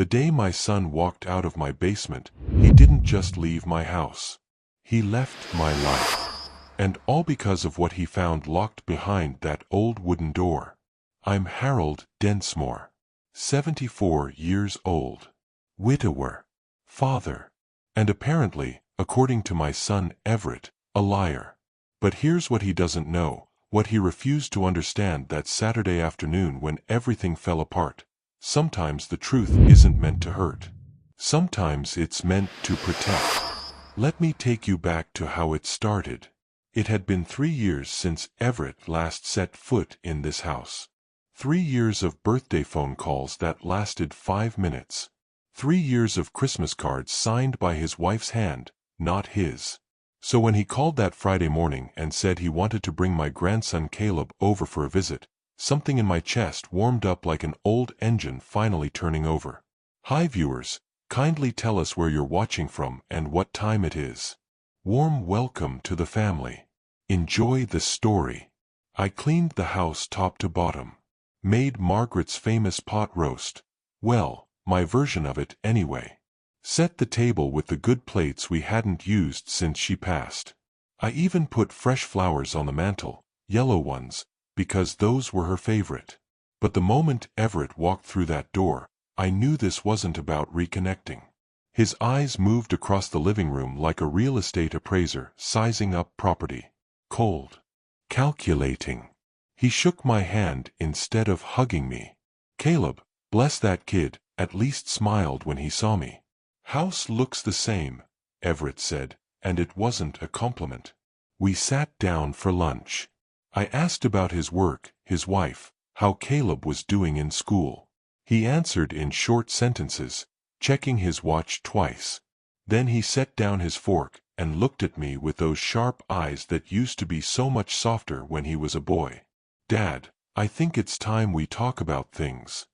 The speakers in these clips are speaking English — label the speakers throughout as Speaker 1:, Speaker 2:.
Speaker 1: The day my son walked out of my basement, he didn't just leave my house. He left my life. And all because of what he found locked behind that old wooden door. I'm Harold Densmore, 74 years old, widower, father, and apparently, according to my son Everett, a liar. But here's what he doesn't know, what he refused to understand that Saturday afternoon when everything fell apart. Sometimes the truth isn't meant to hurt. Sometimes it's meant to protect. Let me take you back to how it started. It had been 3 years since Everett last set foot in this house. 3 years of birthday phone calls that lasted 5 minutes. 3 years of Christmas cards signed by his wife's hand, not his. So when he called that Friday morning and said he wanted to bring my grandson Caleb over for a visit, something in my chest warmed up like an old engine finally turning over. Hi viewers, kindly tell us where you're watching from and what time it is. Warm welcome to the family. Enjoy the story. I cleaned the house top to bottom. Made Margaret's famous pot roast. Well, my version of it anyway. Set the table with the good plates we hadn't used since she passed. I even put fresh flowers on the mantel, yellow ones, because those were her favorite. But the moment Everett walked through that door, I knew this wasn't about reconnecting. His eyes moved across the living room like a real estate appraiser sizing up property. Cold. Calculating. He shook my hand instead of hugging me. Caleb, bless that kid, at least smiled when he saw me. House looks the same, Everett said, and it wasn't a compliment. We sat down for lunch. I asked about his work, his wife, how Caleb was doing in school. He answered in short sentences, checking his watch twice. Then he set down his fork and looked at me with those sharp eyes that used to be so much softer when he was a boy. Dad, I think it's time we talk about things.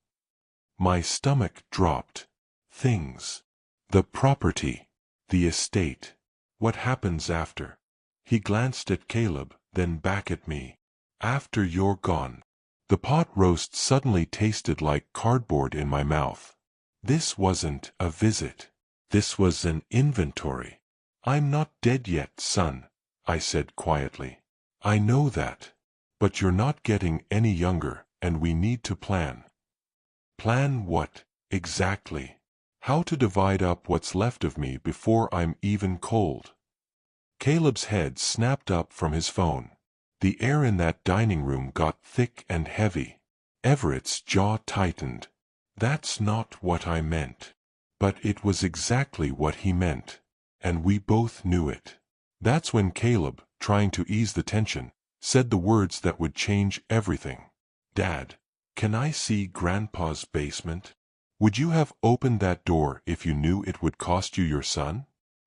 Speaker 1: My stomach dropped. Things. The property. The estate. What happens after? He glanced at Caleb, then back at me. After you're gone. The pot roast suddenly tasted like cardboard in my mouth. This wasn't a visit. This was an inventory. I'm not dead yet, son, I said quietly. I know that. But you're not getting any younger, and we need to plan. Plan what, exactly? How to divide up what's left of me before I'm even cold. Caleb's head snapped up from his phone. The air in that dining room got thick and heavy. Everett's jaw tightened. That's not what I meant. But it was exactly what he meant. And we both knew it. That's when Caleb, trying to ease the tension, said the words that would change everything. Dad, can I see Grandpa's basement? Would you have opened that door if you knew it would cost you your son?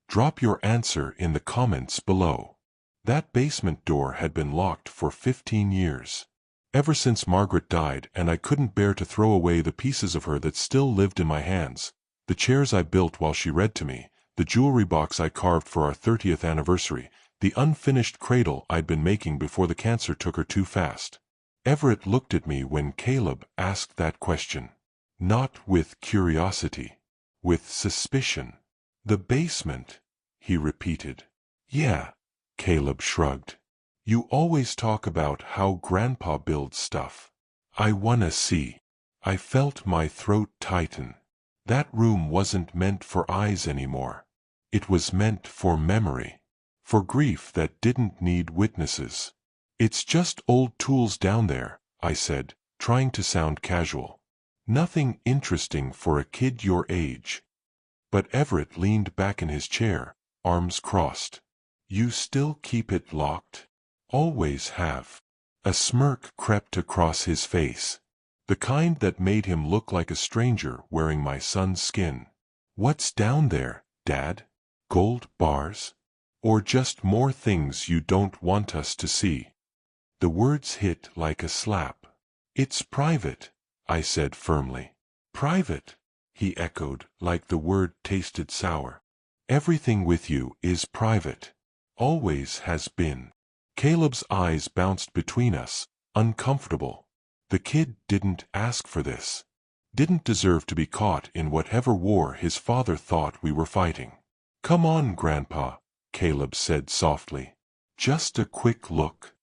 Speaker 1: Drop your answer in the comments below. That basement door had been locked for 15 years. Ever since Margaret died and I couldn't bear to throw away the pieces of her that still lived in my hands, the chairs I built while she read to me, the jewelry box I carved for our 30th anniversary, the unfinished cradle I'd been making before the cancer took her too fast. Everett looked at me when Caleb asked that question. Not with curiosity. With suspicion. The basement, he repeated. Yeah, Caleb shrugged. You always talk about how Grandpa builds stuff. I wanna see. I felt my throat tighten. That room wasn't meant for eyes anymore. It was meant for memory. For grief that didn't need witnesses. It's just old tools down there, I said, trying to sound casual. Nothing interesting for a kid your age. But Everett leaned back in his chair, arms crossed. You still keep it locked? Always have. A smirk crept across his face. The kind that made him look like a stranger wearing my son's skin. What's down there, Dad? Gold bars? Or just more things you don't want us to see? The words hit like a slap. It's private, I said firmly. Private, he echoed, like the word tasted sour. Everything with you is private. Always has been. Caleb's eyes bounced between us, uncomfortable. The kid didn't ask for this. didn't deserve to be caught in whatever war his father thought we were fighting. "Come on, Grandpa," Caleb said softly. "Just a quick look."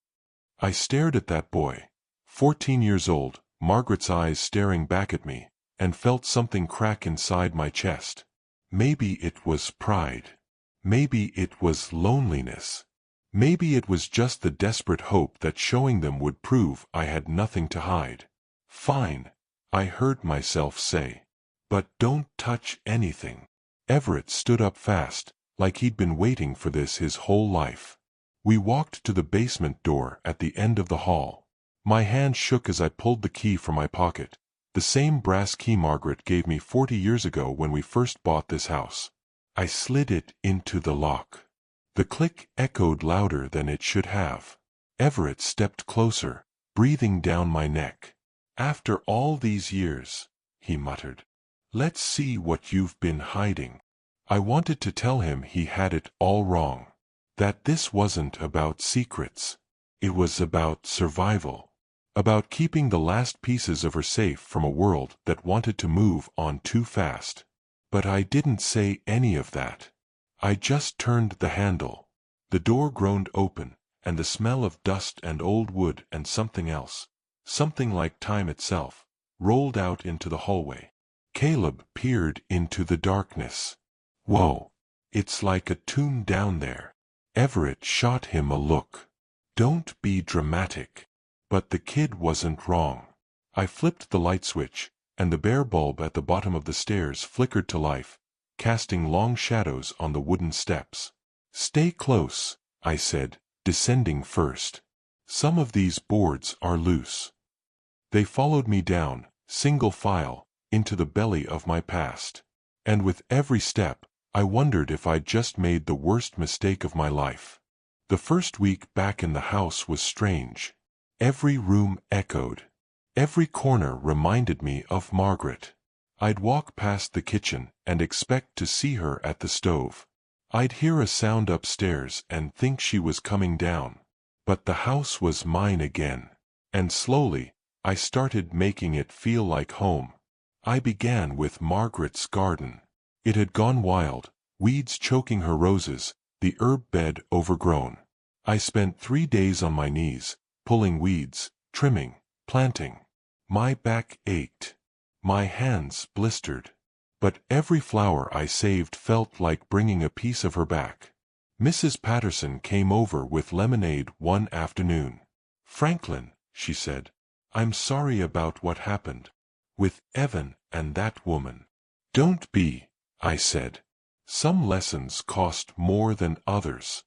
Speaker 1: I stared at that boy, 14 years old, Margaret's eyes staring back at me, and felt something crack inside my chest. Maybe it was pride. Maybe it was loneliness. Maybe it was just the desperate hope that showing them would prove I had nothing to hide. "Fine," I heard myself say. "But don't touch anything." Everett stood up fast, like he'd been waiting for this his whole life. We walked to the basement door at the end of the hall. My hand shook as I pulled the key from my pocket, the same brass key Margaret gave me 40 years ago when we first bought this house. I slid it into the lock. The click echoed louder than it should have. Everett stepped closer, breathing down my neck. "After all these years," he muttered. "Let's see what you've been hiding." I wanted to tell him he had it all wrong. That this wasn't about secrets. It was about survival. About keeping the last pieces of her safe from a world that wanted to move on too fast. But I didn't say any of that. I just turned the handle. The door groaned open, and the smell of dust and old wood and something else, something like time itself, rolled out into the hallway. Caleb peered into the darkness. "Whoa, it's like a tomb down there." Everett shot him a look. "Don't be dramatic." But the kid wasn't wrong. I flipped the light switch, and the bare bulb at the bottom of the stairs flickered to life, casting long shadows on the wooden steps. "Stay close," I said, descending first. "Some of these boards are loose." They followed me down, single file, into the belly of my past. And with every step, I wondered if I'd just made the worst mistake of my life. The first week back in the house was strange. Every room echoed. Every corner reminded me of Margaret. I'd walk past the kitchen and expect to see her at the stove. I'd hear a sound upstairs and think she was coming down. But the house was mine again. And slowly, I started making it feel like home. I began with Margaret's garden. It had gone wild, weeds choking her roses, the herb bed overgrown. I spent 3 days on my knees, pulling weeds, trimming, planting. My back ached. My hands blistered. But every flower I saved felt like bringing a piece of her back. Mrs. Patterson came over with lemonade one afternoon. "Franklin," she said, "I'm sorry about what happened with Evan and that woman." "Don't be," I said. "Some lessons cost more than others.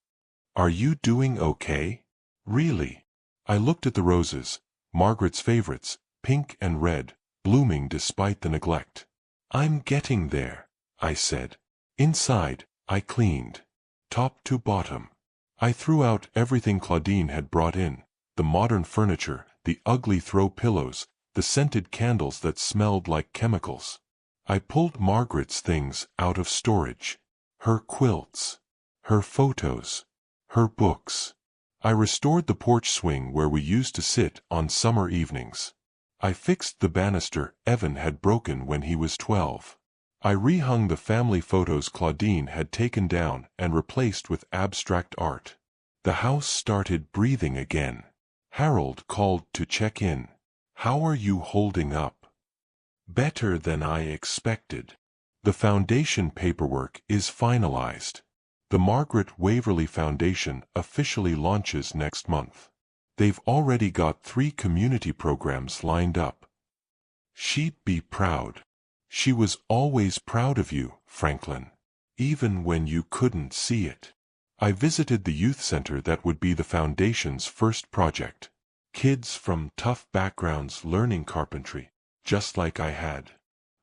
Speaker 1: Are you doing okay? Really?" I looked at the roses, Margaret's favorites, pink and red, blooming despite the neglect. "I'm getting there," I said. Inside, I cleaned. Top to bottom. I threw out everything Claudine had brought in, the modern furniture, the ugly throw pillows, the scented candles that smelled like chemicals. I pulled Margaret's things out of storage. Her quilts. Her photos. Her books. I restored the porch swing where we used to sit on summer evenings. I fixed the banister Evan had broken when he was 12. I rehung the family photos Claudine had taken down and replaced with abstract art. The house started breathing again. Harold called to check in. "How are you holding up?" "Better than I expected. The foundation paperwork is finalized. The Margaret Waverly Foundation officially launches next month. They've already got 3 community programs lined up." "She'd be proud." "She was always proud of you, Franklin. Even when you couldn't see it." I visited the youth center that would be the foundation's first project. Kids from tough backgrounds learning carpentry, just like I had.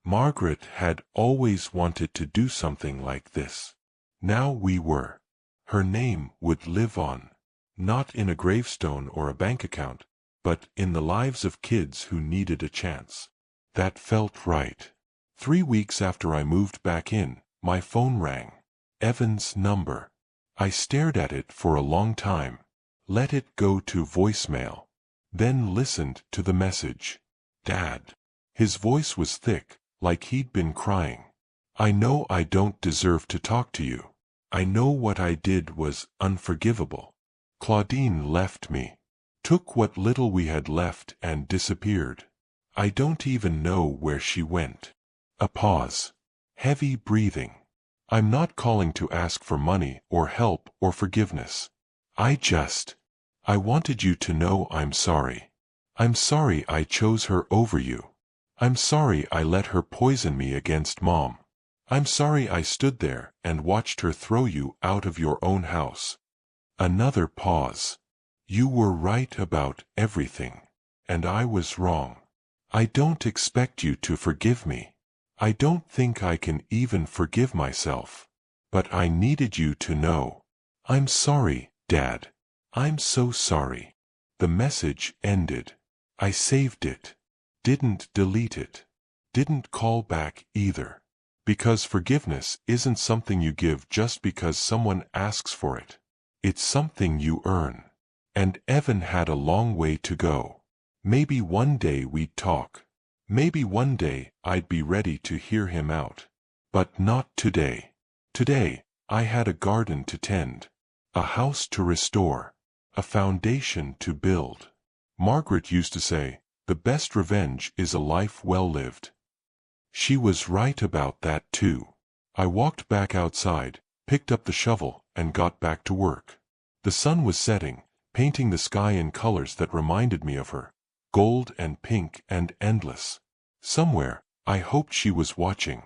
Speaker 1: Margaret had always wanted to do something like this. Now we were. Her name would live on. Not in a gravestone or a bank account, but in the lives of kids who needed a chance. That felt right. 3 weeks after I moved back in, my phone rang. Evan's number. I stared at it for a long time, let it go to voicemail, then listened to the message. "Dad." His voice was thick, like he'd been crying. I know I don't deserve to talk to you. I know what I did was unforgivable. Claudine left me, took what little we had left and disappeared. I don't even know where she went. A pause. Heavy breathing. I'm not calling to ask for money or help or forgiveness. I wanted you to know I'm sorry. I'm sorry I chose her over you. I'm sorry I let her poison me against Mom. I'm sorry I stood there and watched her throw you out of your own house. Another pause. You were right about everything, and I was wrong. I don't expect you to forgive me. I don't think I can even forgive myself. But I needed you to know. I'm sorry, Dad. I'm so sorry. The message ended. I saved it. Didn't delete it. Didn't call back either. Because forgiveness isn't something you give just because someone asks for it. It's something you earn. And Evan had a long way to go. Maybe one day we'd talk. Maybe one day I'd be ready to hear him out. But not today. Today, I had a garden to tend. A house to restore. A foundation to build. Margaret used to say, the best revenge is a life well lived. She was right about that too. I walked back outside, picked up the shovel, and got back to work. The sun was setting, painting the sky in colors that reminded me of her, gold and pink and endless. Somewhere, I hoped she was watching,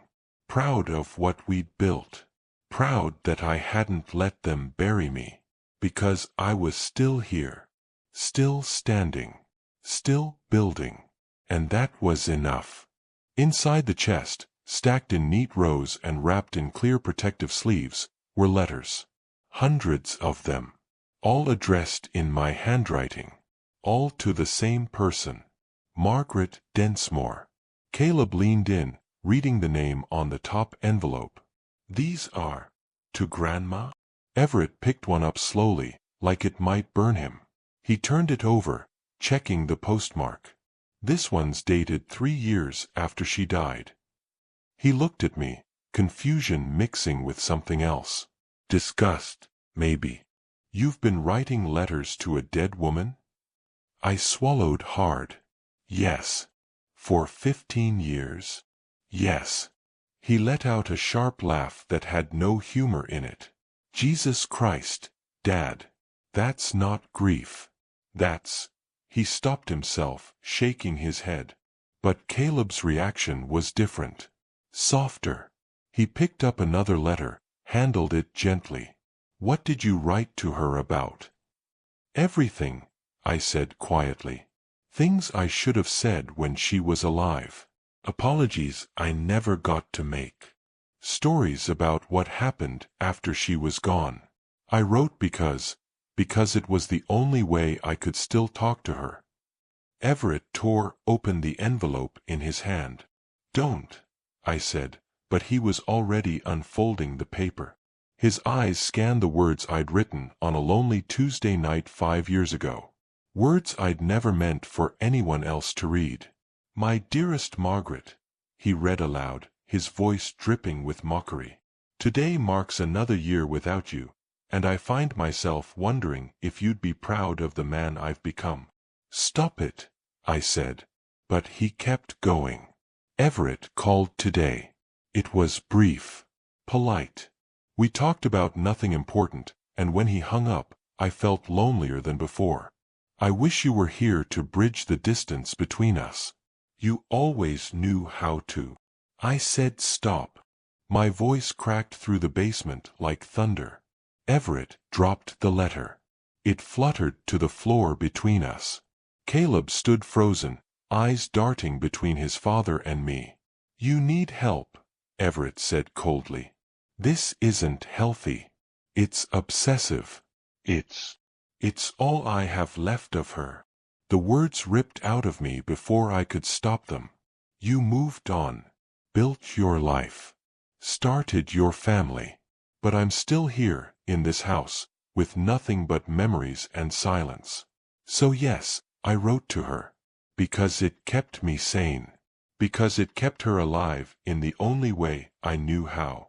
Speaker 1: proud of what we'd built, proud that I hadn't let them bury me, because I was still here, still standing, still building, and that was enough. Inside the chest, stacked in neat rows and wrapped in clear protective sleeves, were letters. Hundreds of them. All addressed in my handwriting. All to the same person. Margaret Densmore. Caleb leaned in, reading the name on the top envelope. These are to Grandma? Everett picked one up slowly, like it might burn him. He turned it over, checking the postmark. This one's dated 3 years after she died. He looked at me, confusion mixing with something else. Disgust, maybe. You've been writing letters to a dead woman? I swallowed hard. Yes. For 15 years? Yes. He let out a sharp laugh that had no humor in it. Jesus Christ, Dad. That's not grief. That's... He stopped himself, shaking his head. But Caleb's reaction was different. Softer. He picked up another letter, handled it gently. What did you write to her about? Everything, I said quietly. Things I should have said when she was alive. Apologies I never got to make. Stories about what happened after she was gone. I wrote because it was the only way I could still talk to her. Everett tore open the envelope in his hand. Don't, I said, but he was already unfolding the paper. His eyes scanned the words I'd written on a lonely Tuesday night 5 years ago. Words I'd never meant for anyone else to read. My dearest Margaret, he read aloud, his voice dripping with mockery. Today marks another year without you, and I find myself wondering if you'd be proud of the man I've become. Stop it, I said. But he kept going. Everett called today. It was brief, polite. We talked about nothing important, and when he hung up, I felt lonelier than before. I wish you were here to bridge the distance between us. You always knew how to. I said stop. My voice cracked through the basement like thunder. Everett dropped the letter. It fluttered to the floor between us. Caleb stood frozen, eyes darting between his father and me. You need help, Everett said coldly. This isn't healthy. It's obsessive. It's all I have left of her. The words ripped out of me before I could stop them. You moved on, built your life, started your family. But I'm still here, in this house, with nothing but memories and silence. So yes, I wrote to her. Because it kept me sane. Because it kept her alive in the only way I knew how.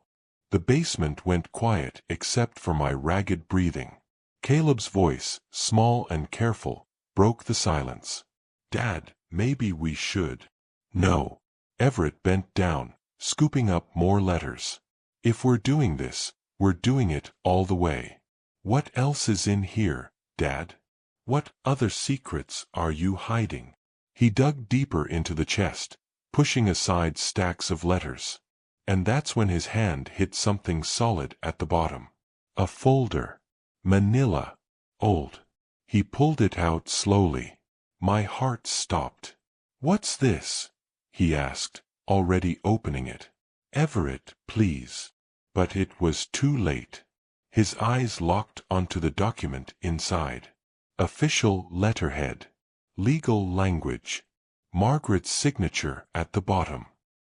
Speaker 1: The basement went quiet except for my ragged breathing. Caleb's voice, small and careful, broke the silence. "Dad, maybe we should." "No." Everett bent down, scooping up more letters. "If we're doing this, we're doing it all the way. What else is in here, Dad? What other secrets are you hiding?" He dug deeper into the chest, pushing aside stacks of letters. And that's when his hand hit something solid at the bottom. A folder. Manila. Old. He pulled it out slowly. My heart stopped. "What's this?" he asked, already opening it. "Everett, please." But it was too late. His eyes locked onto the document inside. Official letterhead. Legal language. Margaret's signature at the bottom.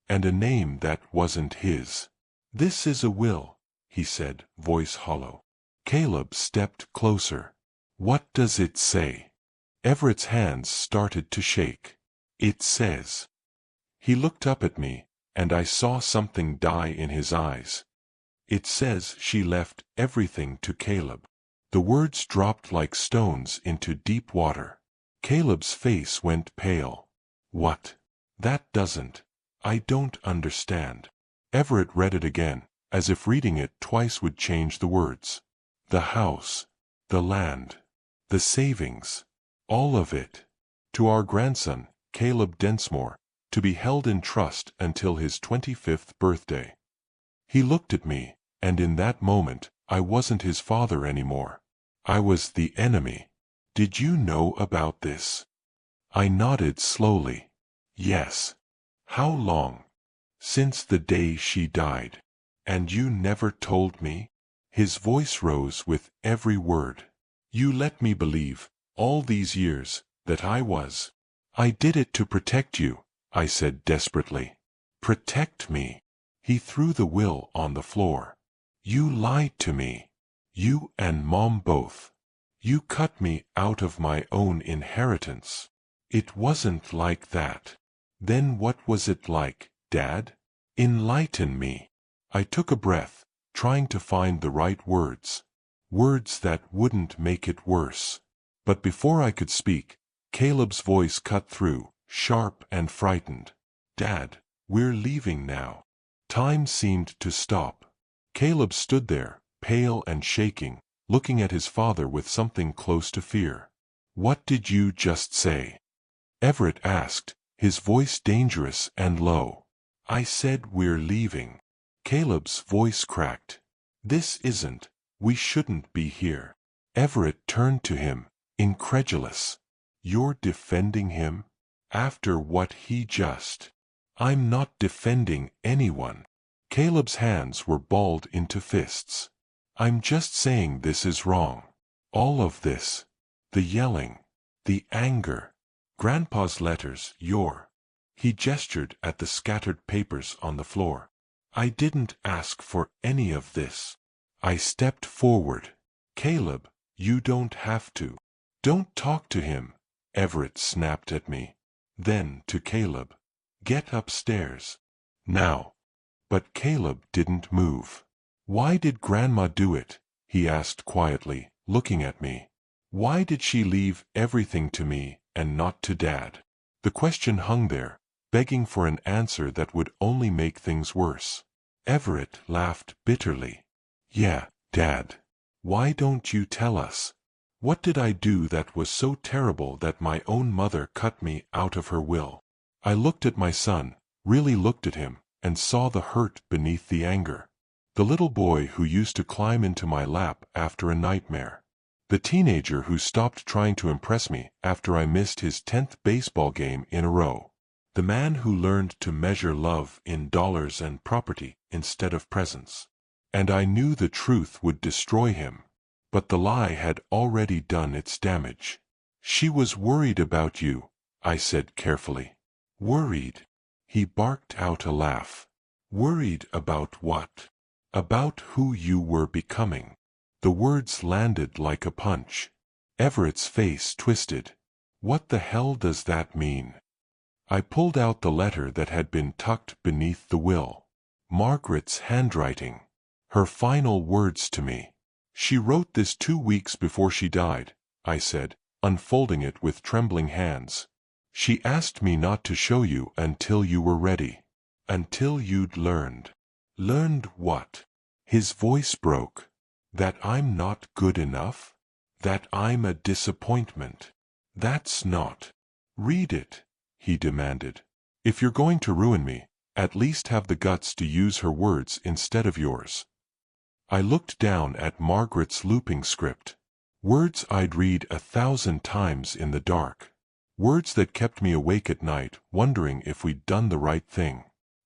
Speaker 1: And a name that wasn't his. "This is a will," he said, voice hollow. Caleb stepped closer. "What does it say?" Everett's hands started to shake. "It says." He looked up at me, and I saw something die in his eyes. "It says she left everything to Caleb." The words dropped like stones into deep water. Caleb's face went pale. "What? That doesn't. I don't understand." Everett read it again, as if reading it twice would change the words. "The house, the land, the savings, all of it. To our grandson, Caleb Densmore, to be held in trust until his 25th birthday." He looked at me, and in that moment, I wasn't his father anymore. I was the enemy. "Did you know about this?" I nodded slowly. "Yes." "How long?" "Since the day she died." "And you never told me?" His voice rose with every word. "You let me believe, all these years, that I was—" "I did it to protect you," I said desperately. "Protect me?" He threw the will on the floor. "You lied to me. You and Mom both. You cut me out of my own inheritance." "It wasn't like that." "Then what was it like, Dad? Enlighten me." I took a breath, trying to find the right words. Words that wouldn't make it worse. But before I could speak, Caleb's voice cut through, sharp and frightened. "Dad, we're leaving now." Time seemed to stop. Caleb stood there, pale and shaking, looking at his father with something close to fear. "What did you just say?" Everett asked, his voice dangerous and low. "I said we're leaving." Caleb's voice cracked. "This isn't. We shouldn't be here." Everett turned to him, incredulous. "You're defending him? After what he just—" "I'm not defending anyone." Caleb's hands were balled into fists. "I'm just saying this is wrong. All of this. The yelling. The anger. Grandpa's letters, He gestured at the scattered papers on the floor. "I didn't ask for any of this." I stepped forward. "Caleb, you don't have to." "Don't talk to him," Everett snapped at me. Then to Caleb. "Get upstairs. Now." But Caleb didn't move. "Why did Grandma do it?" he asked quietly, looking at me. "Why did she leave everything to me and not to Dad?" The question hung there, begging for an answer that would only make things worse. Everett laughed bitterly. "Yeah, Dad. Why don't you tell us? What did I do that was so terrible that my own mother cut me out of her will?" I looked at my son, really looked at him, and saw the hurt beneath the anger. The little boy who used to climb into my lap after a nightmare. The teenager who stopped trying to impress me after I missed his 10th baseball game in a row. The man who learned to measure love in dollars and property instead of presents. And I knew the truth would destroy him. But the lie had already done its damage. "She was worried about you," I said carefully. "Worried?" He barked out a laugh. "Worried about what?" "About who you were becoming." The words landed like a punch. Everett's face twisted. "What the hell does that mean?" I pulled out the letter that had been tucked beneath the will. Margaret's handwriting. Her final words to me. She wrote this 2 weeks before she died, I said, unfolding it with trembling hands. She asked me not to show you until you were ready. Until you'd learned. Learned what? His voice broke. That I'm not good enough? That I'm a disappointment? That's not. Read it, he demanded. If you're going to ruin me, at least have the guts to use her words instead of yours. I looked down at Margaret's looping script. Words I'd read 1,000 times in the dark. Words that kept me awake at night, wondering if we'd done the right thing.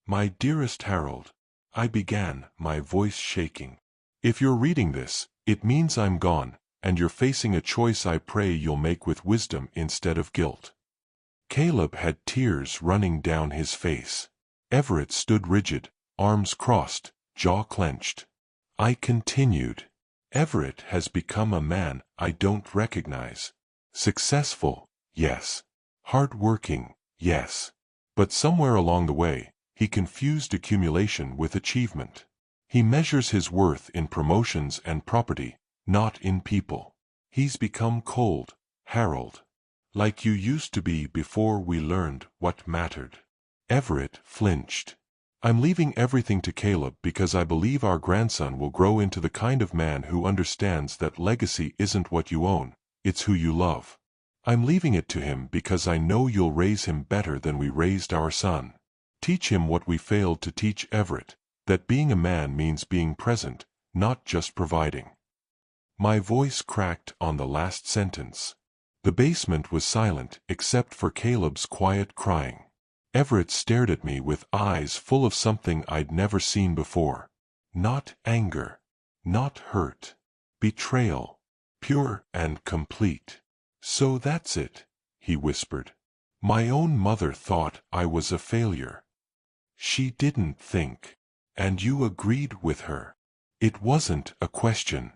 Speaker 1: My dearest Harold, I began, my voice shaking. If you're reading this, it means I'm gone, and you're facing a choice I pray you'll make with wisdom instead of guilt. Caleb had tears running down his face. Everett stood rigid, arms crossed, jaw clenched. I continued. Everett has become a man I don't recognize. Successful, yes. Hard-working, yes. But somewhere along the way, he confused accumulation with achievement. He measures his worth in promotions and property, not in people. He's become cold, Harold. Like you used to be before we learned what mattered. Everett flinched. I'm leaving everything to Caleb because I believe our grandson will grow into the kind of man who understands that legacy isn't what you own, it's who you love. I'm leaving it to him because I know you'll raise him better than we raised our son. Teach him what we failed to teach Everett, that being a man means being present, not just providing. My voice cracked on the last sentence. The basement was silent except for Caleb's quiet crying. Everett stared at me with eyes full of something I'd never seen before. Not anger. Not hurt. Betrayal. Pure and complete. So that's it, he whispered. My own mother thought I was a failure. She didn't think. And you agreed with her. It wasn't a question.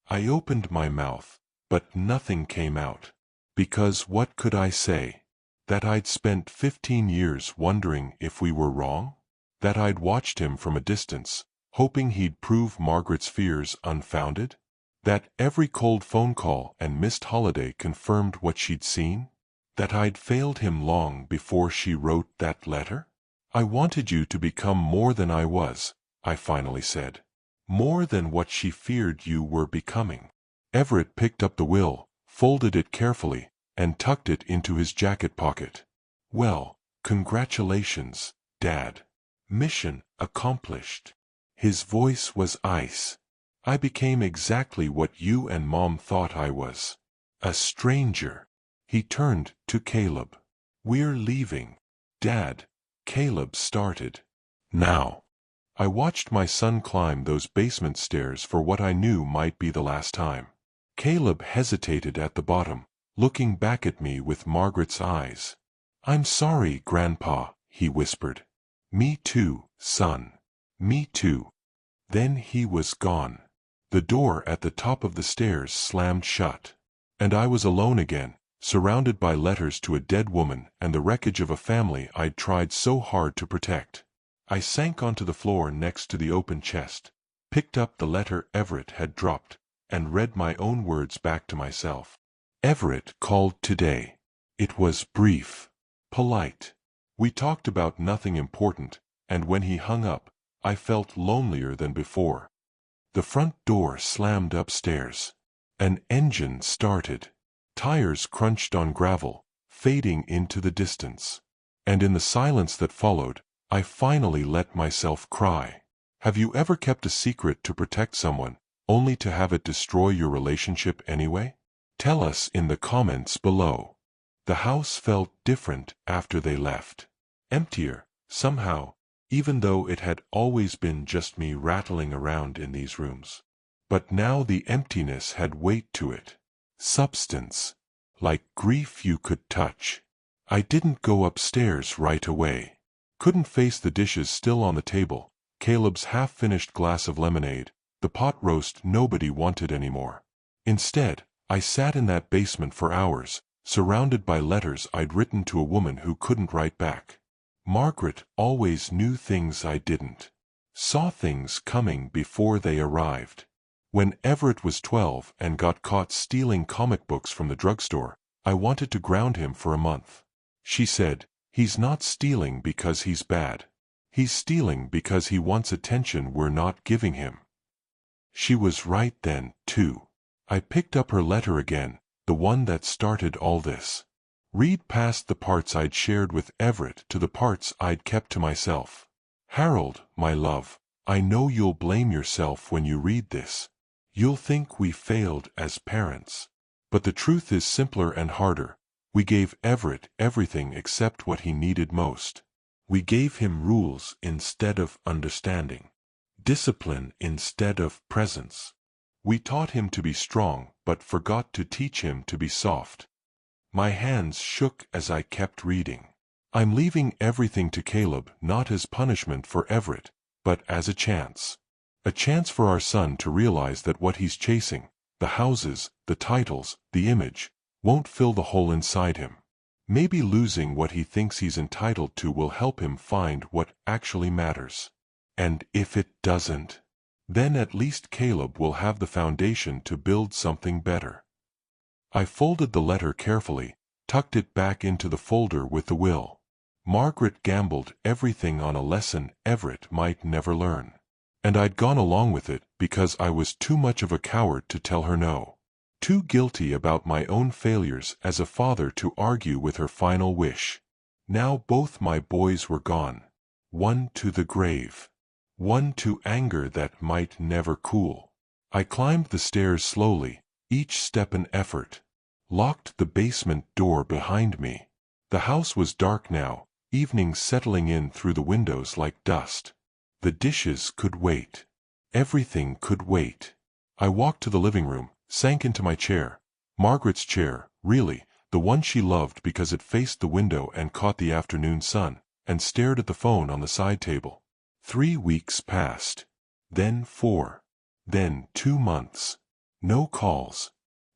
Speaker 1: I opened my mouth, but nothing came out. Because what could I say? That I'd spent 15 years wondering if we were wrong? That I'd watched him from a distance, hoping he'd prove Margaret's fears unfounded? That every cold phone call and missed holiday confirmed what she'd seen? That I'd failed him long before she wrote that letter? I wanted you to become more than I was, I finally said. More than what she feared you were becoming. Everett picked up the will, folded it carefully, and tucked it into his jacket pocket. Well, congratulations, Dad. Mission accomplished. His voice was ice. I became exactly what you and Mom thought I was. A stranger. He turned to Caleb. We're leaving. Dad, Caleb started. Now. I watched my son climb those basement stairs for what I knew might be the last time. Caleb hesitated at the bottom, looking back at me with Margaret's eyes. I'm sorry, Grandpa, he whispered. Me too, son. Me too. Then he was gone. The door at the top of the stairs slammed shut. And I was alone again, surrounded by letters to a dead woman and the wreckage of a family I'd tried so hard to protect. I sank onto the floor next to the open chest, picked up the letter Everett had dropped, and read my own words back to myself. Everett called today. It was brief, polite. We talked about nothing important, and when he hung up, I felt lonelier than before. The front door slammed upstairs. An engine started. Tires crunched on gravel, fading into the distance. And in the silence that followed, I finally let myself cry. Have you ever kept a secret to protect someone, only to have it destroy your relationship anyway? Tell us in the comments below. The house felt different after they left. Emptier, somehow, even though it had always been just me rattling around in these rooms. But now the emptiness had weight to it. Substance. Like grief you could touch. I didn't go upstairs right away. Couldn't face the dishes still on the table, Caleb's half-finished glass of lemonade, the pot roast nobody wanted anymore. Instead, I sat in that basement for hours, surrounded by letters I'd written to a woman who couldn't write back. Margaret always knew things I didn't. Saw things coming before they arrived. When Everett was 12 and got caught stealing comic books from the drugstore, I wanted to ground him for a month. She said, "He's not stealing because he's bad. He's stealing because he wants attention we're not giving him." She was right then, too. I picked up her letter again, the one that started all this. Read past the parts I'd shared with Everett to the parts I'd kept to myself. "Harold, my love, I know you'll blame yourself when you read this. You'll think we failed as parents. But the truth is simpler and harder. We gave Everett everything except what he needed most. We gave him rules instead of understanding. Discipline instead of presence. We taught him to be strong, but forgot to teach him to be soft." My hands shook as I kept reading. "I'm leaving everything to Caleb not as punishment for Everett, but as a chance. A chance for our son to realize that what he's chasing, the houses, the titles, the image, won't fill the hole inside him. Maybe losing what he thinks he's entitled to will help him find what actually matters. And if it doesn't, then at least Caleb will have the foundation to build something better." I folded the letter carefully, tucked it back into the folder with the will. Margaret gambled everything on a lesson Everett might never learn. And I'd gone along with it because I was too much of a coward to tell her no. Too guilty about my own failures as a father to argue with her final wish. Now both my boys were gone. One to the grave. One to anger that might never cool. I climbed the stairs slowly, each step an effort. Locked the basement door behind me. The house was dark now, evening settling in through the windows like dust. The dishes could wait. Everything could wait. I walked to the living room, sank into my chair. Margaret's chair, really, the one she loved because it faced the window and caught the afternoon sun, and stared at the phone on the side table. 3 weeks passed. Then 4. Then 2 months. No calls.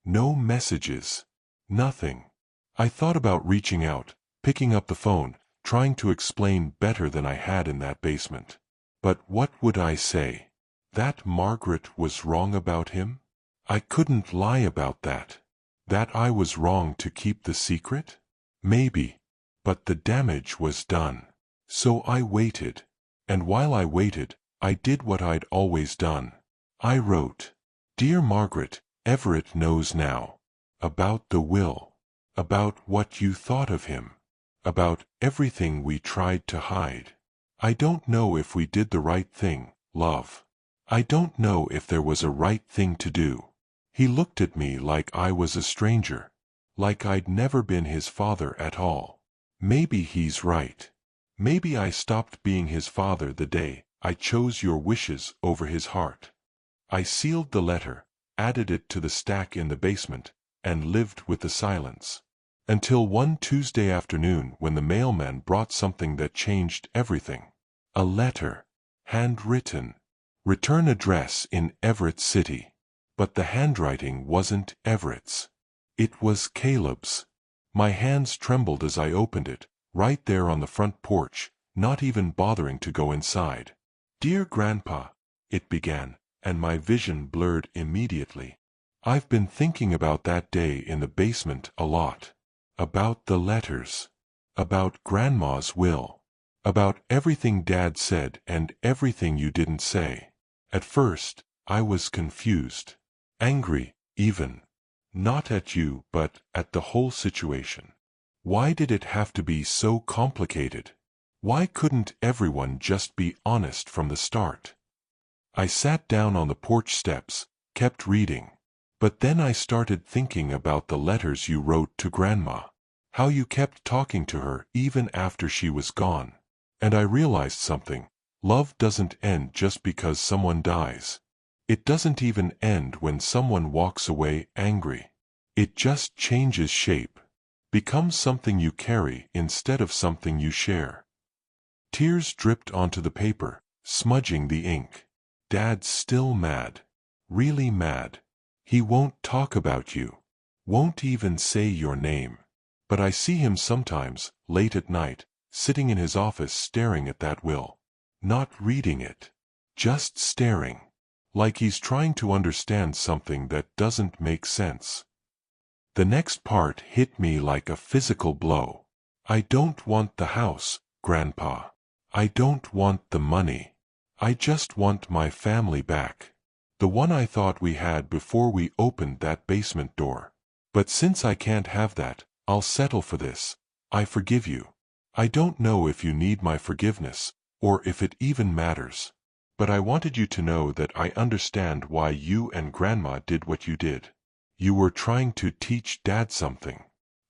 Speaker 1: No messages. Nothing. I thought about reaching out, picking up the phone, trying to explain better than I had in that basement. But what would I say? That Margaret was wrong about him? I couldn't lie about that. That I was wrong to keep the secret? Maybe. But the damage was done. So I waited. And while I waited, I did what I'd always done. I wrote, "Dear Margaret, Everett knows now. About the will. About what you thought of him. About everything we tried to hide. I don't know if we did the right thing, love. I don't know if there was a right thing to do." He looked at me like I was a stranger. Like I'd never been his father at all. Maybe he's right. Maybe I stopped being his father the day I chose your wishes over his heart. I sealed the letter, added it to the stack in the basement, and lived with the silence. Until one Tuesday afternoon when the mailman brought something that changed everything. A letter. Handwritten. Return address in Everett City. But the handwriting wasn't Everett's. It was Caleb's. My hands trembled as I opened it, right there on the front porch, not even bothering to go inside. "Dear Grandpa," it began, and my vision blurred immediately. "I've been thinking about that day in the basement a lot. About the letters. About Grandma's will. About everything Dad said and everything you didn't say. At first, I was confused. Angry, even. Not at you, but at the whole situation. Why did it have to be so complicated? Why couldn't everyone just be honest from the start?" I sat down on the porch steps, kept reading. But then I started thinking about the letters you wrote to Grandma. How you kept talking to her even after she was gone. And I realized something. Love doesn't end just because someone dies. It doesn't even end when someone walks away angry. It just changes shape. Becomes something you carry instead of something you share. Tears dripped onto the paper, smudging the ink. Dad's still mad. Really mad. He won't talk about you. Won't even say your name. But I see him sometimes, late at night, sitting in his office staring at that will. Not reading it. Just staring. Like he's trying to understand something that doesn't make sense. The next part hit me like a physical blow. I don't want the house, Grandpa. I don't want the money. I just want my family back. The one I thought we had before we opened that basement door. But since I can't have that, I'll settle for this. I forgive you. I don't know if you need my forgiveness, or if it even matters. But I wanted you to know that I understand why you and Grandma did what you did. You were trying to teach Dad something.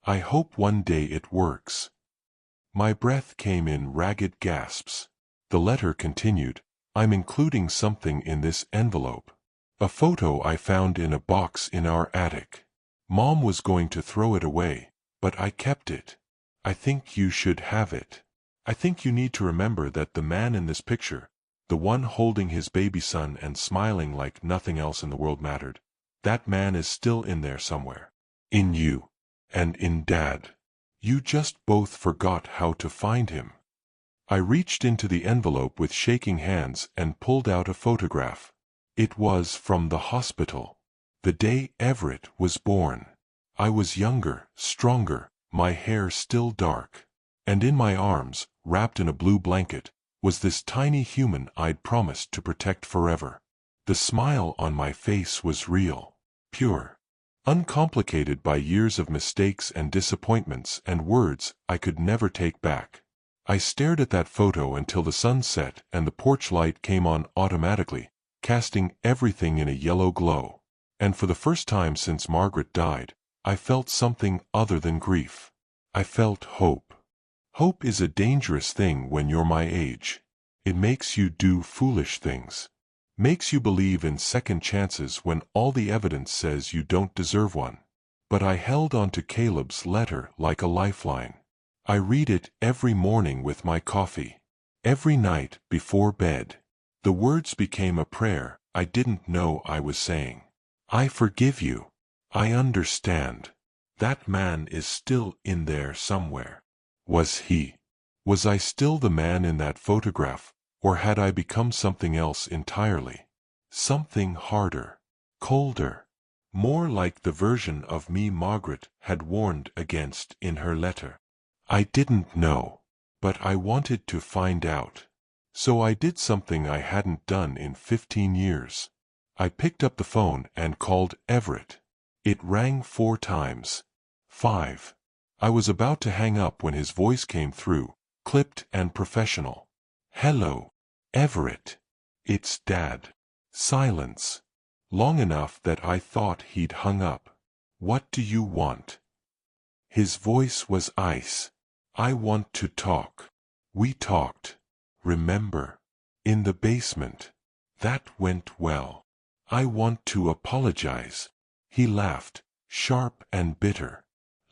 Speaker 1: I hope one day it works. My breath came in ragged gasps. The letter continued, I'm including something in this envelope. A photo I found in a box in our attic. Mom was going to throw it away, but I kept it. I think you should have it. I think you need to remember that the man in this picture, the one holding his baby son and smiling like nothing else in the world mattered, that man is still in there somewhere. In you. And in Dad. You just both forgot how to find him. I reached into the envelope with shaking hands and pulled out a photograph. It was from the hospital. The day Everett was born. I was younger, stronger, my hair still dark. And in my arms, wrapped in a blue blanket, was this tiny human I'd promised to protect forever. The smile on my face was real, pure, uncomplicated by years of mistakes and disappointments and words I could never take back. I stared at that photo until the sun set and the porch light came on automatically, casting everything in a yellow glow. And for the first time since Margaret died, I felt something other than grief. I felt hope. Hope is a dangerous thing when you're my age. It makes you do foolish things. Makes you believe in second chances when all the evidence says you don't deserve one. But I held on to Caleb's letter like a lifeline. I read it every morning with my coffee. Every night before bed. The words became a prayer I didn't know I was saying. I forgive you. I understand. That man is still in there somewhere. Was he? Was I still the man in that photograph, or had I become something else entirely? Something harder, colder, more like the version of me Margaret had warned against in her letter. I didn't know, but I wanted to find out. So I did something I hadn't done in 15 years. I picked up the phone and called Everett. It rang 4 times. 5. I was about to hang up when his voice came through, clipped and professional. Hello, Everett. It's Dad. Silence. Long enough that I thought he'd hung up. What do you want? His voice was ice. I want to talk. We talked. Remember? In the basement. That went well. I want to apologize. He laughed, sharp and bitter.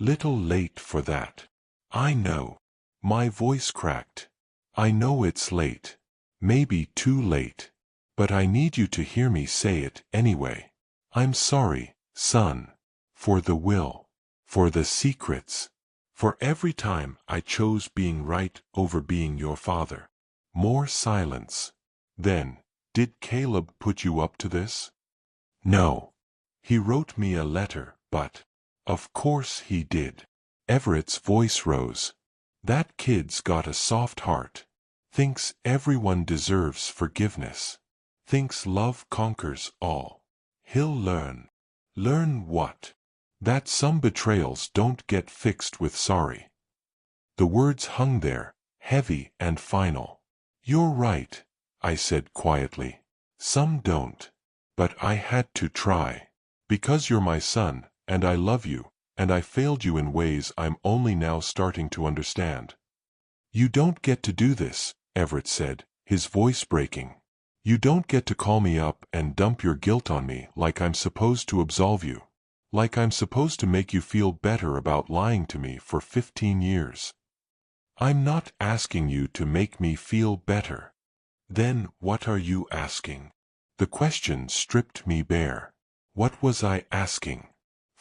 Speaker 1: Little late for that. I know. My voice cracked. I know it's late. Maybe too late. But I need you to hear me say it anyway. I'm sorry, son. For the will. For the secrets. For every time I chose being right over being your father. More silence. Then, did Caleb put you up to this? No. He wrote me a letter, but... Of course he did. Everett's voice rose. That kid's got a soft heart. Thinks everyone deserves forgiveness. Thinks love conquers all. He'll learn. Learn what? That some betrayals don't get fixed with sorry. The words hung there, heavy and final. You're right, I said quietly. Some don't. But I had to try. Because you're my son, and I love you, and I failed you in ways I'm only now starting to understand. You don't get to do this, Everett said, his voice breaking. You don't get to call me up and dump your guilt on me like I'm supposed to absolve you. Like I'm supposed to make you feel better about lying to me for 15 years. I'm not asking you to make me feel better. Then what are you asking? The question stripped me bare. What was I asking?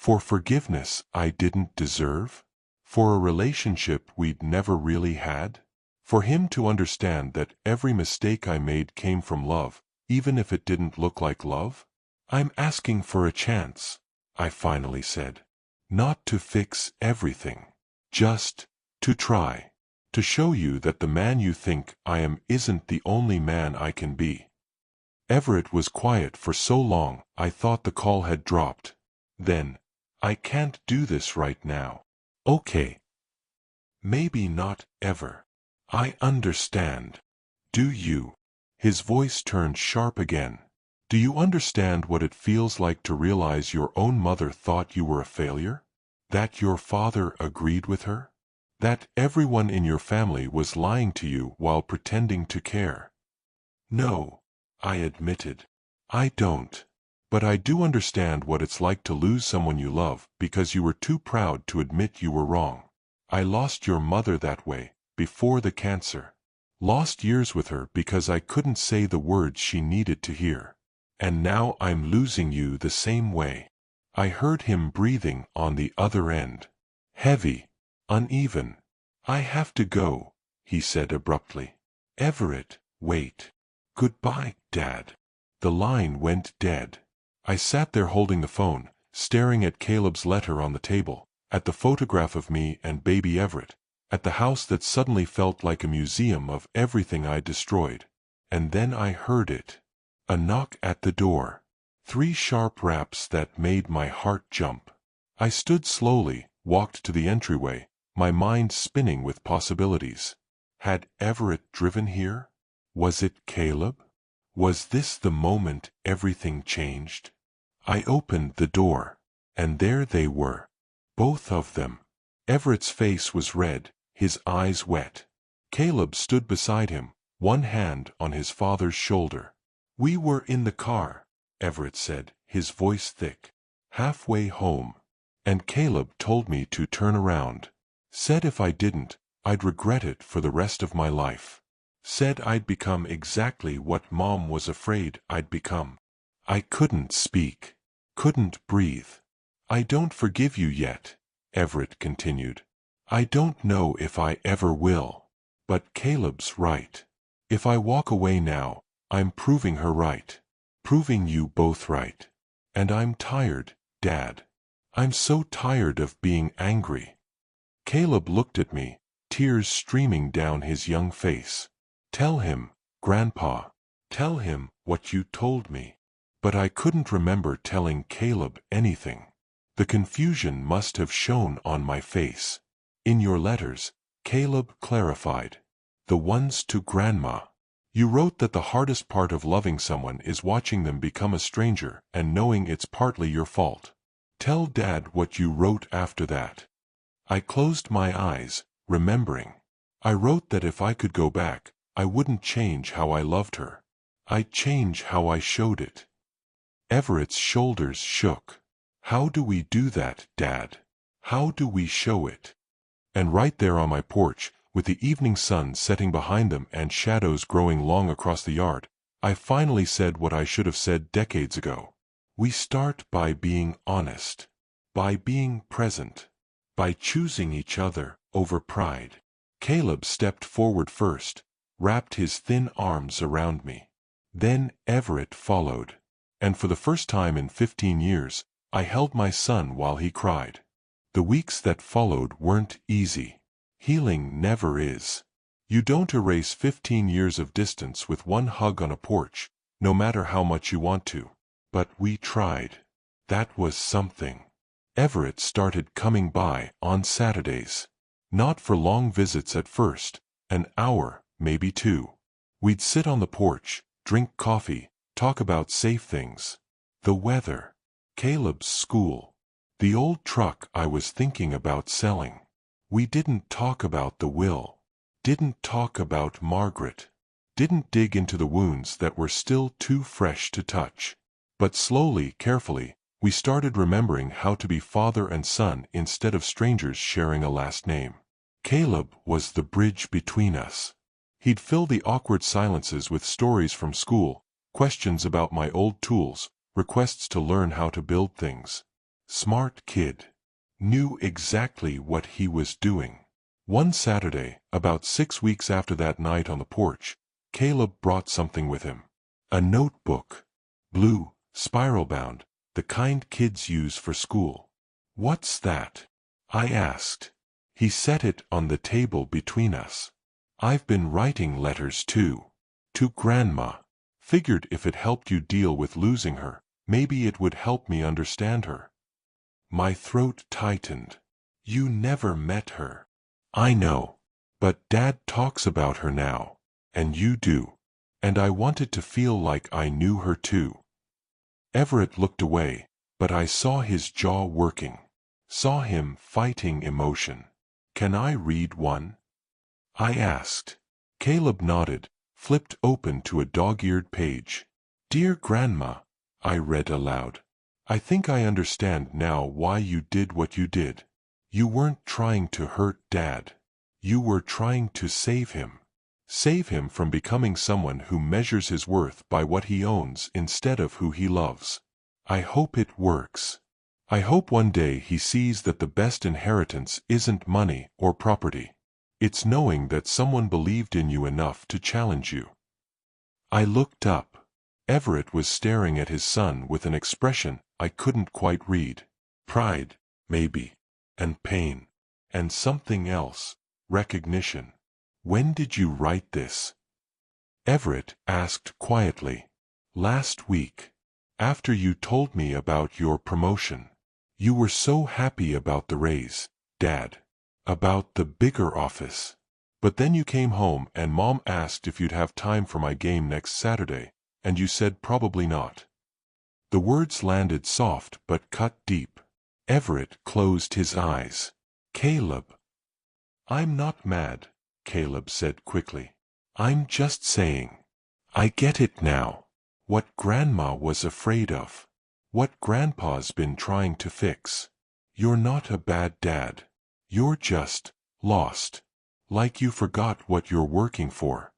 Speaker 1: For forgiveness I didn't deserve? For a relationship we'd never really had? For him to understand that every mistake I made came from love, even if it didn't look like love? I'm asking for a chance, I finally said. Not to fix everything. Just to try. To show you that the man you think I am isn't the only man I can be. Everett was quiet for so long I thought the call had dropped. Then, I can't do this right now. Okay. Maybe not ever. I understand. Do you? His voice turned sharp again. Do you understand what it feels like to realize your own mother thought you were a failure? That your father agreed with her? That everyone in your family was lying to you while pretending to care? No, I admitted. I don't. But I do understand what it's like to lose someone you love because you were too proud to admit you were wrong. I lost your mother that way, before the cancer. Lost years with her because I couldn't say the words she needed to hear. And now I'm losing you the same way. I heard him breathing on the other end. Heavy, uneven. I have to go, he said abruptly. Everett, wait. Goodbye, Dad. The line went dead. I sat there holding the phone, staring at Caleb's letter on the table, at the photograph of me and baby Everett, at the house that suddenly felt like a museum of everything I destroyed. And then I heard it. A knock at the door. 3 sharp raps that made my heart jump. I stood slowly, walked to the entryway, my mind spinning with possibilities. Had Everett driven here? Was it Caleb? Was this the moment everything changed? I opened the door, and there they were. Both of them. Everett's face was red, his eyes wet. Caleb stood beside him, one hand on his father's shoulder. We were in the car, Everett said, his voice thick. Halfway home. And Caleb told me to turn around. Said if I didn't, I'd regret it for the rest of my life. Said I'd become exactly what Mom was afraid I'd become. I couldn't speak. Couldn't breathe. I don't forgive you yet, Everett continued. I don't know if I ever will. But Caleb's right. If I walk away now, I'm proving her right. Proving you both right. And I'm tired, Dad. I'm so tired of being angry. Caleb looked at me, tears streaming down his young face. Tell him, Grandpa. Tell him what you told me. But I couldn't remember telling Caleb anything. The confusion must have shown on my face. In your letters, Caleb clarified. The ones to Grandma. You wrote that the hardest part of loving someone is watching them become a stranger and knowing it's partly your fault. Tell Dad what you wrote after that. I closed my eyes, remembering. I wrote that if I could go back, I wouldn't change how I loved her. I'd change how I showed it. Everett's shoulders shook. How do we do that, Dad? How do we show it? And right there on my porch, with the evening sun setting behind them and shadows growing long across the yard, I finally said what I should have said decades ago. We start by being honest. By being present. By choosing each other over pride. Caleb stepped forward first, wrapped his thin arms around me. Then Everett followed. And for the first time in 15 years, I held my son while he cried. The weeks that followed weren't easy. Healing never is. You don't erase 15 years of distance with one hug on a porch, no matter how much you want to. But we tried. That was something. Everett started coming by on Saturdays. Not for long visits at first, an hour, maybe 2. We'd sit on the porch, drink coffee, talk about safe things. The weather. Caleb's school. The old truck I was thinking about selling. We didn't talk about the will. Didn't talk about Margaret. Didn't dig into the wounds that were still too fresh to touch. But slowly, carefully, we started remembering how to be father and son instead of strangers sharing a last name. Caleb was the bridge between us. He'd fill the awkward silences with stories from school, questions about my old tools, requests to learn how to build things. Smart kid. Knew exactly what he was doing. One Saturday, about 6 weeks after that night on the porch, Caleb brought something with him. A notebook. Blue, spiral-bound, the kind kids use for school. "What's that?" I asked. He set it on the table between us. "I've been writing letters too. To Grandma. Figured if it helped you deal with losing her, maybe it would help me understand her." My throat tightened. "You never met her." "I know. But Dad talks about her now. And you do. And I wanted to feel like I knew her too." Everett looked away, but I saw his jaw working. Saw him fighting emotion. "Can I read one?" I asked. Caleb nodded, flipped open to a dog-eared page. "Dear Grandma," I read aloud. "I think I understand now why you did what you did. You weren't trying to hurt Dad. You were trying to save him. Save him from becoming someone who measures his worth by what he owns instead of who he loves. I hope it works. I hope one day he sees that the best inheritance isn't money or property. It's knowing that someone believed in you enough to challenge you." I looked up. Everett was staring at his son with an expression I couldn't quite read. Pride, maybe. And pain. And something else. Recognition. "When did you write this?" Everett asked quietly. "Last week. After you told me about your promotion. You were so happy about the raise, Dad. About the bigger office. But then you came home and Mom asked if you'd have time for my game next Saturday, and you said probably not." The words landed soft but cut deep. Everett closed his eyes. "Caleb." "I'm not mad," Caleb said quickly. "I'm just saying. I get it now. What Grandma was afraid of. What Grandpa's been trying to fix. You're not a bad dad. You're just lost. Like you forgot what you're working for."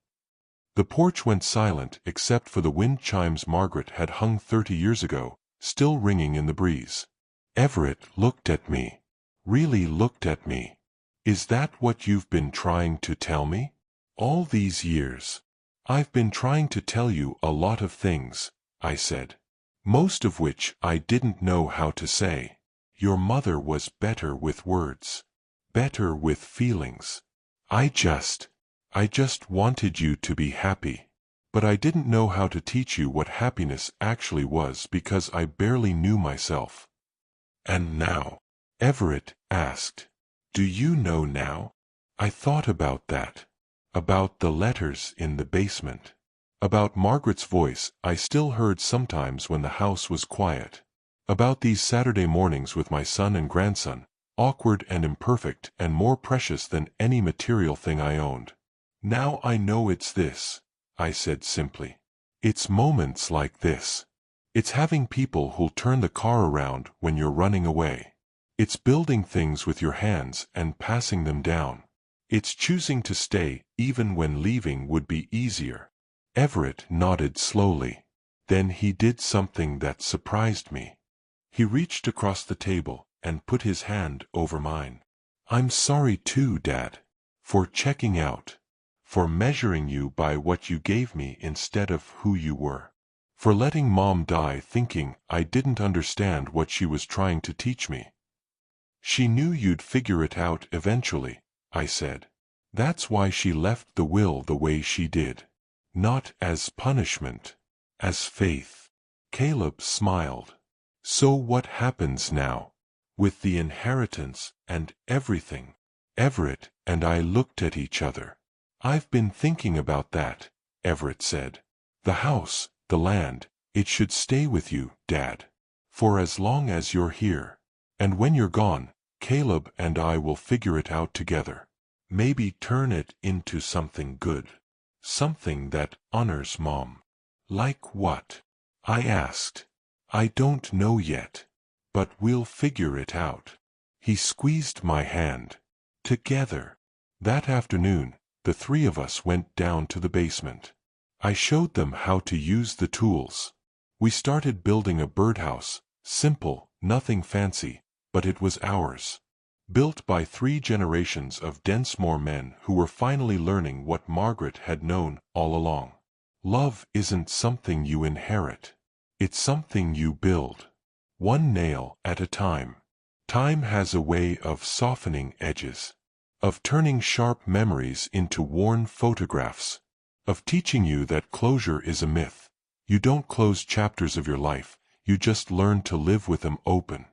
Speaker 1: The porch went silent except for the wind chimes Margaret had hung 30 years ago, still ringing in the breeze. Everett looked at me. Really looked at me. "Is that what you've been trying to tell me? All these years?" "I've been trying to tell you a lot of things," I said. "Most of which I didn't know how to say. Your mother was better with words. Better with feelings. I just wanted you to be happy. But I didn't know how to teach you what happiness actually was because I barely knew myself." "And now?" Everett asked. "Do you know now?" I thought about that. About the letters in the basement. About Margaret's voice I still heard sometimes when the house was quiet. About these Saturday mornings with my son and grandson, awkward and imperfect and more precious than any material thing I owned. "Now I know it's this," I said simply. "It's moments like this. It's having people who'll turn the car around when you're running away. It's building things with your hands and passing them down. It's choosing to stay even when leaving would be easier." Everett nodded slowly. Then he did something that surprised me. He reached across the table and put his hand over mine. "I'm sorry too, Dad. For checking out. For measuring you by what you gave me instead of who you were. For letting Mom die thinking I didn't understand what she was trying to teach me." "She knew you'd figure it out eventually," I said. "That's why she left the will the way she did. Not as punishment. As faith." Caleb smiled. "So what happens now? With the inheritance and everything?" Everett and I looked at each other. "I've been thinking about that," Everett said. "The house, the land, it should stay with you, Dad. For as long as you're here. And when you're gone, Caleb and I will figure it out together. Maybe turn it into something good. Something that honors Mom." "Like what?" I asked. "I don't know yet. But we'll figure it out." He squeezed my hand. Together. That afternoon, the three of us went down to the basement. I showed them how to use the tools. We started building a birdhouse, simple, Nothing fancy, but it was ours. Built by 3 generations of Densmore men who were finally learning what Margaret had known all along. Love isn't something you inherit. It's something you build. One nail at a time. Time has a way of softening edges, of turning sharp memories into worn photographs, of teaching you that closure is a myth. You don't close chapters of your life, you just learn to live with them open.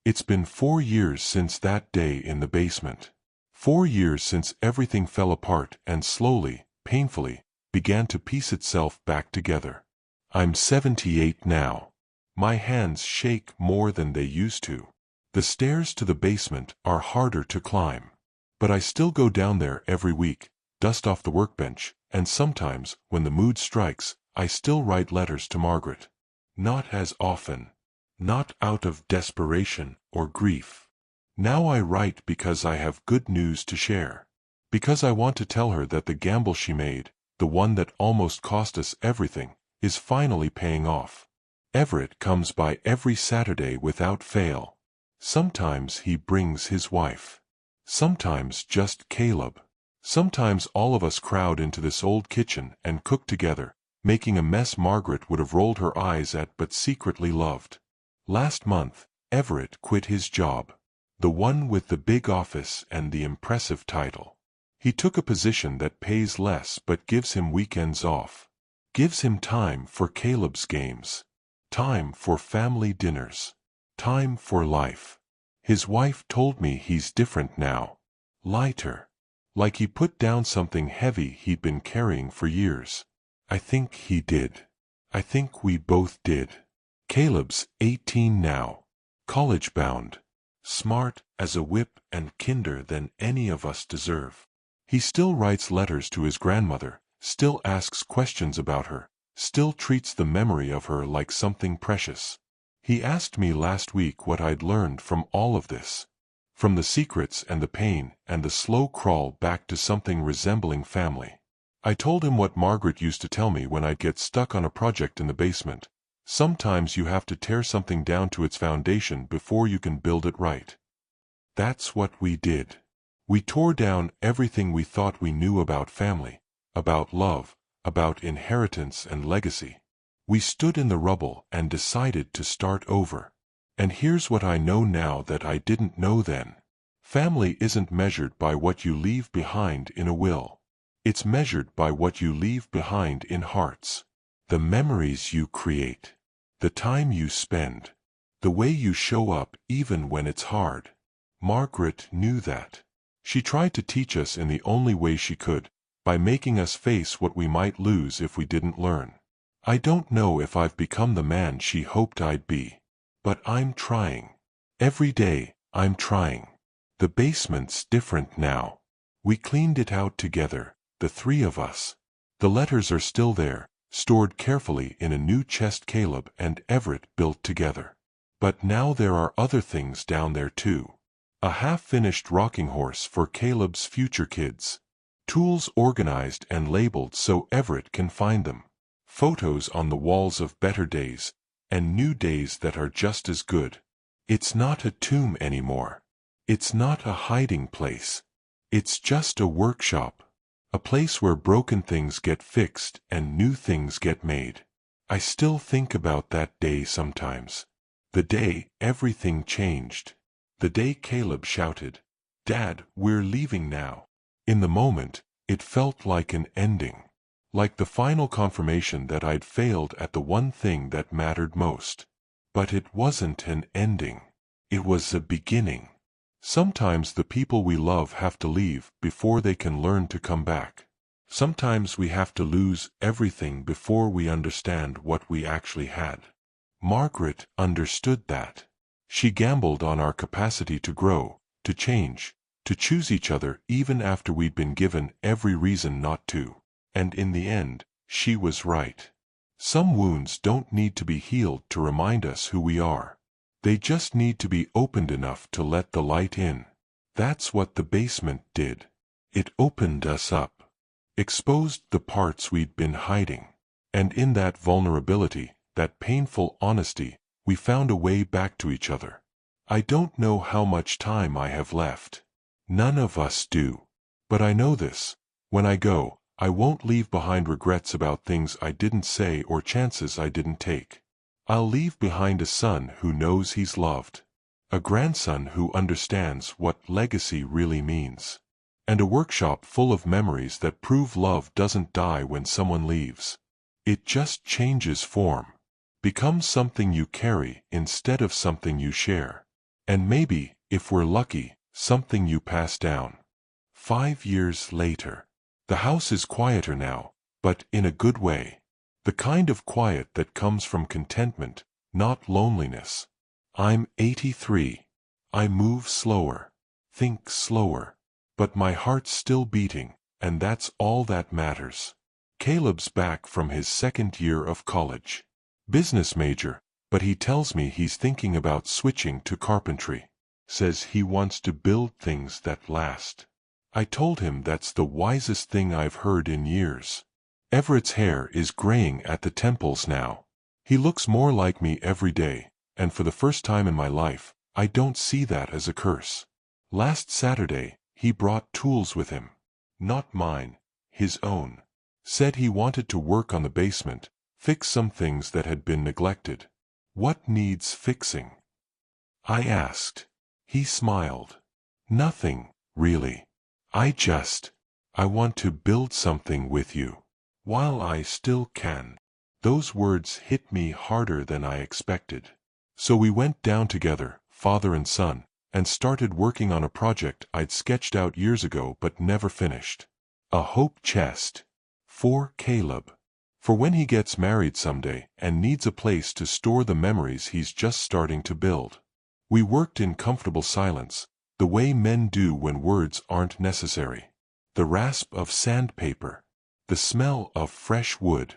Speaker 1: It's been 4 years since that day in the basement. 4 years since everything fell apart and slowly, painfully, began to piece itself back together. I'm 78 now. My hands shake more than they used to. The stairs to the basement are harder to climb. But I still go down there every week, dust off the workbench, and sometimes, when the mood strikes, I still write letters to Margaret. Not as often. Not out of desperation or grief. Now I write because I have good news to share. Because I want to tell her that the gamble she made, the one that almost cost us everything, is finally paying off. Everett comes by every Saturday without fail. Sometimes he brings his wife. Sometimes just Caleb. Sometimes all of us crowd into this old kitchen and cook together, making a mess Margaret would have rolled her eyes at but secretly loved. Last month, Everett quit his job. The one with the big office and the impressive title. He took a position that pays less but gives him weekends off. Gives him time for Caleb's games. Time for family dinners. Time for life. His wife told me he's different now. Lighter. Like he put down something heavy he'd been carrying for years. I think he did. I think we both did. Caleb's 18 now. College-bound. Smart as a whip and kinder than any of us deserve. He still writes letters to his grandmother, still asks questions about her, still treats the memory of her like something precious. He asked me last week what I'd learned from all of this. From the secrets and the pain and the slow crawl back to something resembling family. I told him what Margaret used to tell me when I'd get stuck on a project in the basement. Sometimes you have to tear something down to its foundation before you can build it right. That's what we did. We tore down everything we thought we knew about family, about love, about inheritance and legacy. We stood in the rubble and decided to start over. And here's what I know now that I didn't know then. Family isn't measured by what you leave behind in a will. It's measured by what you leave behind in hearts. The memories you create. The time you spend. The way you show up even when it's hard. Margaret knew that. She tried to teach us in the only way she could, by making us face what we might lose if we didn't learn. I don't know if I've become the man she hoped I'd be. But I'm trying. Every day, I'm trying. The basement's different now. We cleaned it out together, the 3 of us. The letters are still there, stored carefully in a new chest Caleb and Everett built together. But now there are other things down there too. A half-finished rocking horse for Caleb's future kids. Tools organized and labeled so Everett can find them. Photos on the walls of better days, and new days that are just as good. It's not a tomb anymore. It's not a hiding place. It's just a workshop. A place where broken things get fixed and new things get made. I still think about that day sometimes. The day everything changed. The day Caleb shouted, "Dad, we're leaving now." In the moment, it felt like an ending. Like the final confirmation that I'd failed at the one thing that mattered most. But it wasn't an ending. It was a beginning. Sometimes the people we love have to leave before they can learn to come back. Sometimes we have to lose everything before we understand what we actually had. Margaret understood that. She gambled on our capacity to grow, to change, to choose each other even after we'd been given every reason not to. And in the end, she was right. Some wounds don't need to be healed to remind us who we are. They just need to be opened enough to let the light in. That's what the basement did. It opened us up. Exposed the parts we'd been hiding. And in that vulnerability, that painful honesty, we found a way back to each other. I don't know how much time I have left. None of us do. But I know this. When I go, I won't leave behind regrets about things I didn't say or chances I didn't take. I'll leave behind a son who knows he's loved, a grandson who understands what legacy really means, and a workshop full of memories that prove love doesn't die when someone leaves. It just changes form, becomes something you carry instead of something you share. And maybe, if we're lucky, something you pass down. 5 years later. The house is quieter now, but in a good way. The kind of quiet that comes from contentment, not loneliness. I'm 83. I move slower, think slower, but my heart's still beating, and that's all that matters. Caleb's back from his second year of college. Business major, but he tells me he's thinking about switching to carpentry. Says he wants to build things that last. I told him that's the wisest thing I've heard in years. Everett's hair is graying at the temples now. He looks more like me every day, and for the first time in my life, I don't see that as a curse. Last Saturday, he brought tools with him. Not mine, his own. Said he wanted to work on the basement, fix some things that had been neglected. What needs fixing? I asked. He smiled. Nothing, really. I want to build something with you. While I still can. Those words hit me harder than I expected. So we went down together, father and son, and started working on a project I'd sketched out years ago but never finished. A hope chest. For Caleb. For when he gets married someday and needs a place to store the memories he's just starting to build. We worked in comfortable silence, the way men do when words aren't necessary. The rasp of sandpaper, the smell of fresh wood,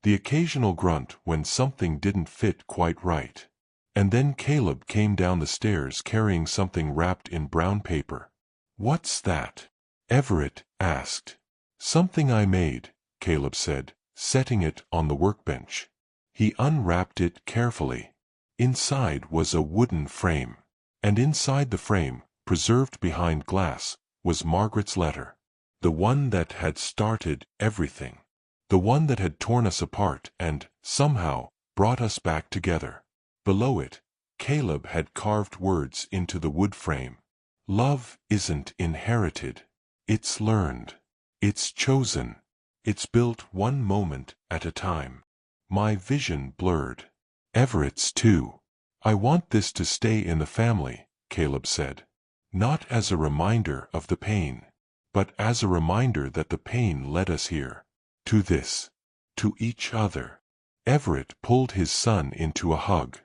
Speaker 1: the occasional grunt when something didn't fit quite right. And then Caleb came down the stairs carrying something wrapped in brown paper. "What's that?" Everett asked. "Something I made," Caleb said, setting it on the workbench. He unwrapped it carefully. Inside was a wooden frame, and inside the frame, preserved behind glass, was Margaret's letter. The one that had started everything. The one that had torn us apart and, somehow, brought us back together. Below it, Caleb had carved words into the wood frame. Love isn't inherited. It's learned. It's chosen. It's built one moment at a time. My vision blurred. Everett's too. "I want this to stay in the family," Caleb said. "Not as a reminder of the pain, but as a reminder that the pain led us here. To this. To each other." Everett pulled his son into a hug.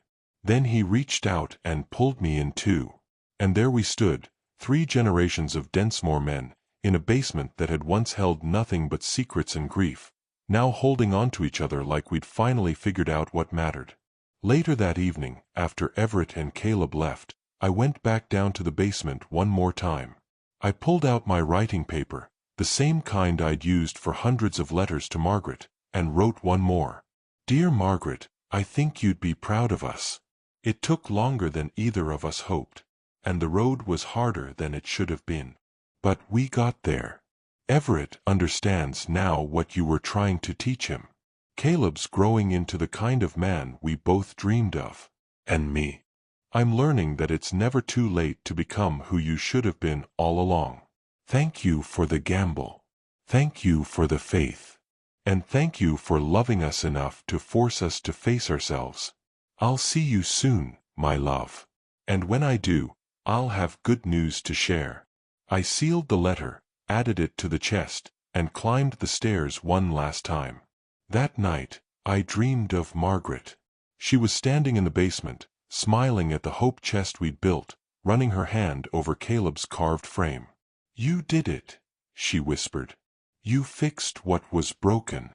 Speaker 1: Then he reached out and pulled me in too. And there we stood, 3 generations of Densmore men, in a basement that had once held nothing but secrets and grief, now holding on to each other like we'd finally figured out what mattered. Later that evening, after Everett and Caleb left, I went back down to the basement one more time. I pulled out my writing paper, the same kind I'd used for hundreds of letters to Margaret, and wrote one more. "Dear Margaret, I think you'd be proud of us. It took longer than either of us hoped, and the road was harder than it should have been. But we got there. Everett understands now what you were trying to teach him. Caleb's growing into the kind of man we both dreamed of. And me. I'm learning that it's never too late to become who you should have been all along. Thank you for the gamble. Thank you for the faith. And thank you for loving us enough to force us to face ourselves. I'll see you soon, my love. And when I do, I'll have good news to share." I sealed the letter, added it to the chest, and climbed the stairs one last time. That night, I dreamed of Margaret. She was standing in the basement, smiling at the hope chest we'd built, running her hand over Caleb's carved frame. "You did it," she whispered. "You fixed what was broken."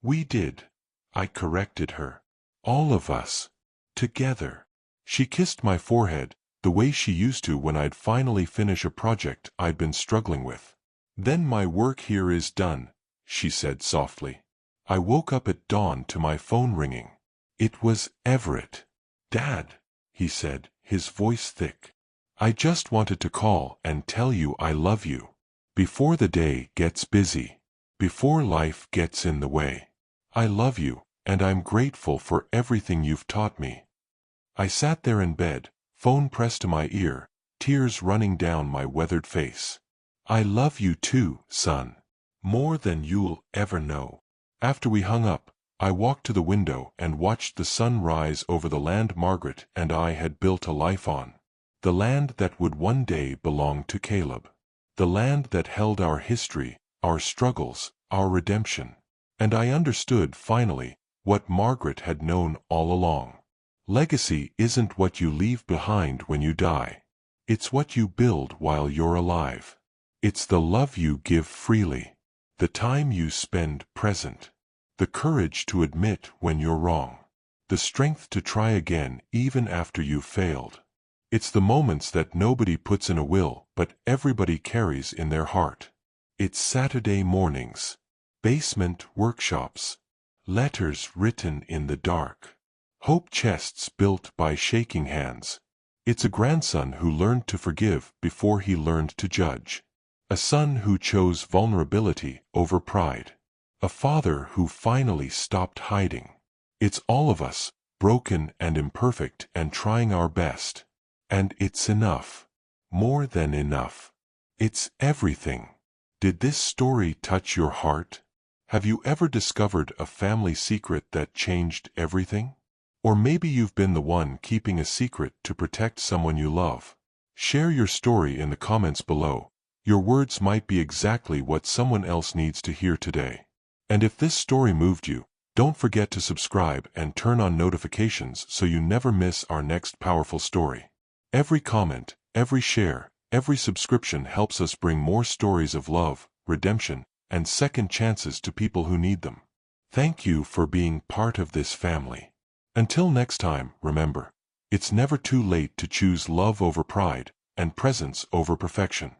Speaker 1: "We did," I corrected her. "All of us. Together." She kissed my forehead, the way she used to when I'd finally finish a project I'd been struggling with. "Then my work here is done," she said softly. I woke up at dawn to my phone ringing. It was Everett. "Dad," he said, his voice thick. I just wanted to call and tell you I love you. Before the day gets busy. Before life gets in the way. I love you, and I'm grateful for everything you've taught me. I sat there in bed, phone pressed to my ear, tears running down my weathered face. I love you too, son. More than you'll ever know. After we hung up, I walked to the window and watched the sun rise over the land Margaret and I had built a life on. The land that would one day belong to Caleb. The land that held our history, our struggles, our redemption. And I understood, finally, what Margaret had known all along. Legacy isn't what you leave behind when you die. It's what you build while you're alive. It's the love you give freely. The time you spend present. The courage to admit when you're wrong. The strength to try again even after you've failed. It's the moments that nobody puts in a will but everybody carries in their heart. It's Saturday mornings. Basement workshops. Letters written in the dark. Hope chests built by shaking hands. It's a grandson who learned to forgive before he learned to judge. A son who chose vulnerability over pride. A father who finally stopped hiding. It's all of us, broken and imperfect and trying our best. And it's enough. More than enough. It's everything. Did this story touch your heart? Have you ever discovered a family secret that changed everything? Or maybe you've been the one keeping a secret to protect someone you love. Share your story in the comments below. Your words might be exactly what someone else needs to hear today. And if this story moved you, don't forget to subscribe and turn on notifications so you never miss our next powerful story. Every comment, every share, every subscription helps us bring more stories of love, redemption, and second chances to people who need them. Thank you for being part of this family. Until next time, remember, it's never too late to choose love over pride and presence over perfection.